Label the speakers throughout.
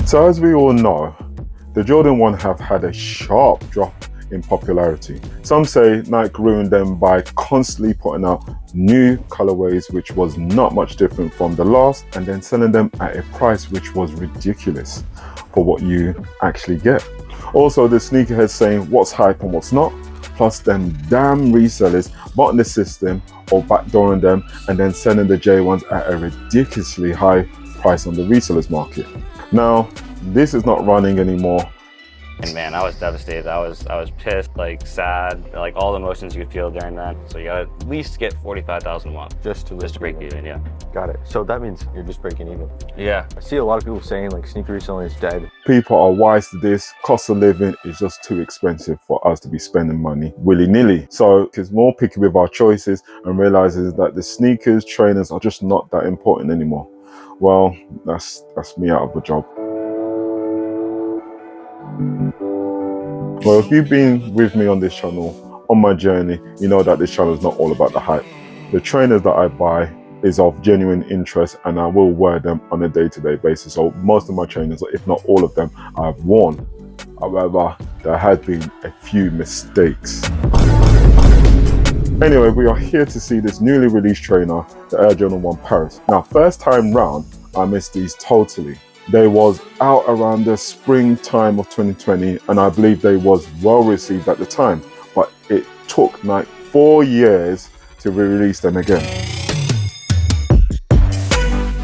Speaker 1: So as we all know, the Jordan 1 have had a sharp drop in popularity. Some say Nike ruined them by constantly putting out new colorways which was not much different from the last, and then selling them at a price which was ridiculous for what you actually get. Also, the sneakerheads saying what's hype and what's not, plus them damn resellers botting the system or backdooring them and then selling the J1s at a ridiculously high price on the resellers market. Now, this is not running anymore.
Speaker 2: And man, I was devastated. I was pissed, like sad, like all the emotions you could feel during that. So you gotta at least get 45,000 won.
Speaker 3: Just to
Speaker 2: break even, yeah.
Speaker 3: Got it. So that means you're just breaking even.
Speaker 2: Yeah.
Speaker 3: I see a lot of people saying like sneaker reselling is dead.
Speaker 1: People are wise to this. Cost of living is just too expensive for us to be spending money willy-nilly. So it's more picky with our choices and realizes that the sneakers, trainers are just not that important anymore. Well, that's me out of a job. Well, if you've been with me on this channel, on my journey, you know that this channel is not all about the hype. The trainers that I buy is of genuine interest and I will wear them on a day-to-day basis. So most of my trainers, if not all of them, I've worn. However, there has been a few mistakes. Anyway, we are here to see this newly released trainer, the AJ1 Paris. Now, first time round, I missed these totally. They was out around the springtime of 2020 and I believe they was well received at the time, but it took like 4 years to re-release them again.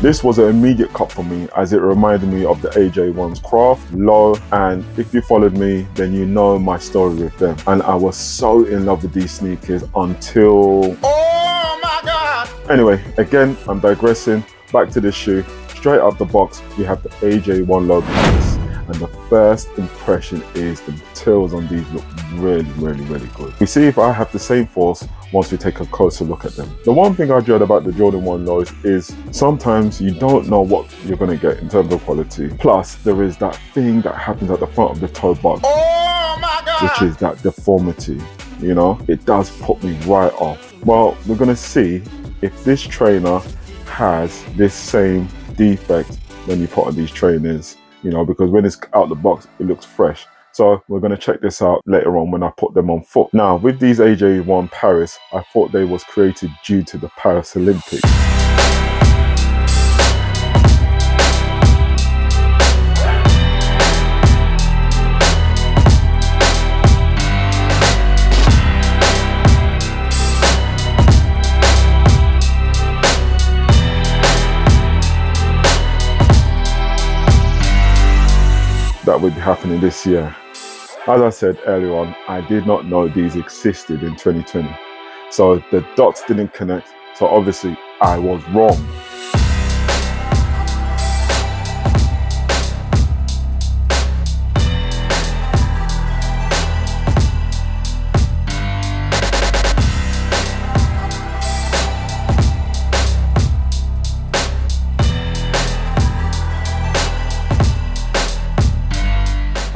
Speaker 1: This was an immediate cut for me as it reminded me of the AJ1's Craft, Low, and if you followed me, then you know my story with them. And I was so in love with these sneakers until... oh my God! Anyway, again, I'm digressing. Back to this shoe. Straight out the box, we have the AJ1 logo Paris. And the first impression is the materials on these look really, really, really good. We see if I have the same force once we take a closer look at them. The one thing I dread about the Jordan 1 lows is sometimes you don't know what you're going to get in terms of quality. Plus, there is that thing that happens at the front of the toe box, oh my God, which is that deformity. You know, it does put me right off. Well, we're going to see if this trainer has this same defect when you put on these trainers. You know, because when it's out the box, it looks fresh. So we're going to check this out later on when I put them on foot. Now, with these AJ1 Paris, I thought they was created due to the Paris Olympics. That would be happening this year. As I said earlier on, I did not know these existed in 2020. So the dots didn't connect. So obviously I was wrong.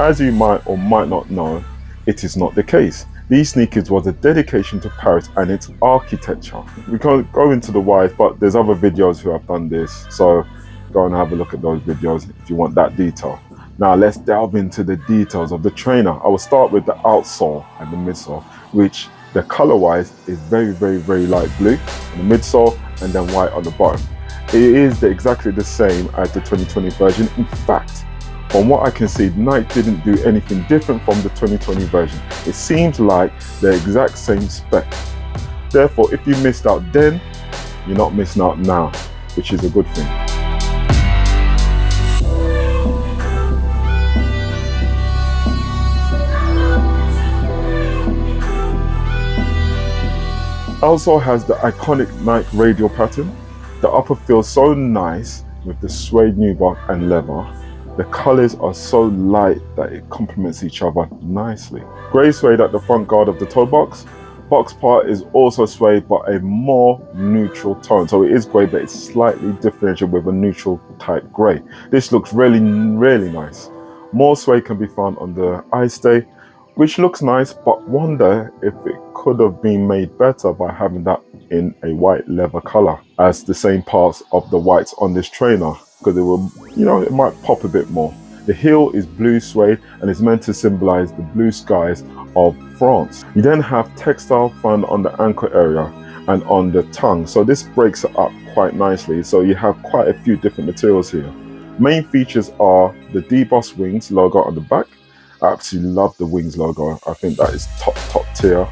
Speaker 1: As you might or might not know, it is not the case. These sneakers was a dedication to Paris and its architecture. We can't go into the whys, but there's other videos who have done this, so go and have a look at those videos if you want that detail. Now let's delve into the details of the trainer. I will start with the outsole and the midsole, which the color-wise is very, very, very light blue on the midsole and then white on the bottom. It is exactly the same as the 2020 version. In fact, from what I can see, Nike didn't do anything different from the 2020 version. It seems like the exact same spec. Therefore, if you missed out then, you're not missing out now, which is a good thing. Also has the iconic Nike radial pattern. The upper feels so nice with the suede nubuck and leather. The colors are so light that it complements each other nicely. Grey suede at the front guard of the toe box. Box part is also suede but a more neutral tone. So it is grey but it's slightly differentiated with a neutral type grey. This looks really nice. More suede can be found on the eye stay, which looks nice, but wonder if it could have been made better by having that in a white leather color as the same parts of the whites on this trainer, because it will, you know, it might pop a bit more. The heel is blue suede and is meant to symbolize the blue skies of France. You then have textile found on the ankle area and on the tongue, so this breaks it up quite nicely. So you have quite a few different materials here. Main features are the debossed wings logo on the back. I absolutely love the wings logo. I think that is top tier.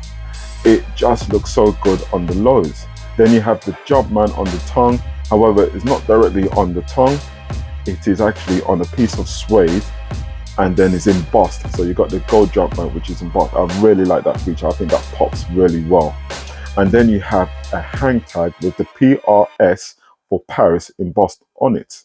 Speaker 1: It just looks so good on the lows. Then you have the Jumpman on the tongue. However, it's not directly on the tongue. It is actually on a piece of suede and then it's embossed. So you got the gold Jumpman, which is embossed. I really like that feature. I think that pops really well. And then you have a hang tag with the PRS for Paris embossed on it.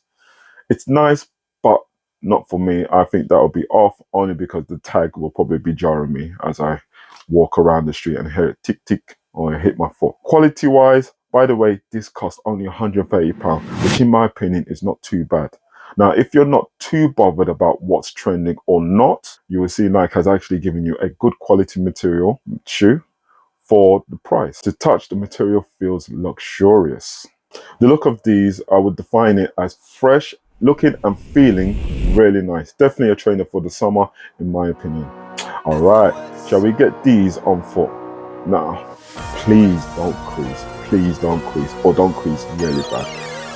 Speaker 1: It's nice, but not for me. I think that will be off only because the tag will probably be jarring me as I walk around the street and hear it tick tick or I hit my foot. Quality wise, by the way, this cost only £130, which in my opinion is not too bad. Now, if you're not too bothered about what's trending or not, you will see Nike has actually given you a good quality material shoe for the price. To touch, the material feels luxurious. The look of these, I would define it as fresh, looking and feeling really nice. Definitely a trainer for the summer, in my opinion. All right, shall we get these on foot? Now, please don't crease. Please don't crease, or don't crease really bad.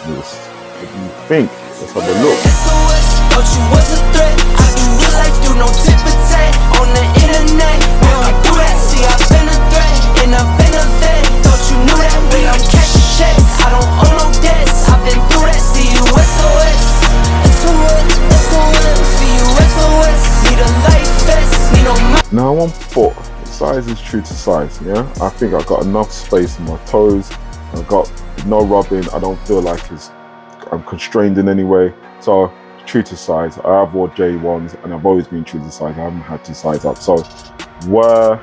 Speaker 1: What do you think? Let's have a look.
Speaker 4: Thought you was a threat. I do real life, do no tip for tat on the internet. We don't do that. See, I've been a threat and I've been a vet. Thought you knew that way I'm cashing checks. I don't owe no debts. I've been through that. See you SOS. SOS. See you SOS. Need a life vest. Need no money.
Speaker 1: Now on foot, size is true to size. Yeah, I think I've got enough space in my toes. I've got no rubbing. I don't feel like I'm constrained in any way. So true to size. I have wore J1s and I've always been true to size. I haven't had to size up. So wear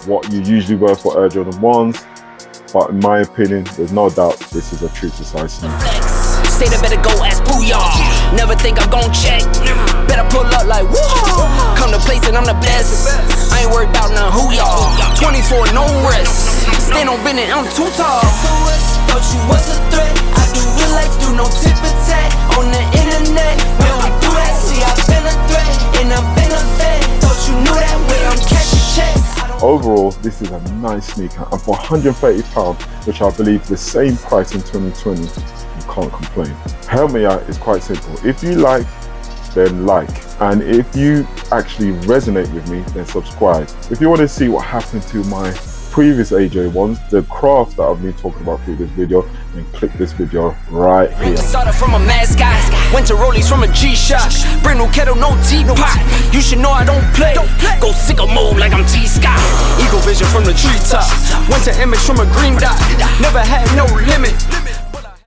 Speaker 1: what you usually wear for Air Jordan 1s. But in my opinion, there's no doubt this is a true to size sneaker.
Speaker 4: Say they better go ask Booyah. Never think I'm gon' check. Better pull up like whoa. Come to place and I'm the best. I ain't worried about none who y'all. 24, no rest. Stand on business, I'm too tall. Thought you was a threat. I do real life, do no tip for tat on the internet. We don't do that. See, I've been a threat and I've been a vet. Thought you knew that way I'm cashing checks.
Speaker 1: Overall, this is a nice sneaker, and for £130, which I believe is the same price in 2020, you can't complain. Help me out is quite simple. If you like, then like. And if you actually resonate with me, then subscribe. If you want to see what happened to my previous AJ1s, the craft that I've been talking about through this video, then click this video right here.
Speaker 4: Started from a mascot, went to Rollies from a G-Shock. Brand new kettle, no teapot. You should know I don't play. Go sicko mode like I'm T-Scott. Eagle vision from the treetops. Went to image from a green dot. Never had no limit.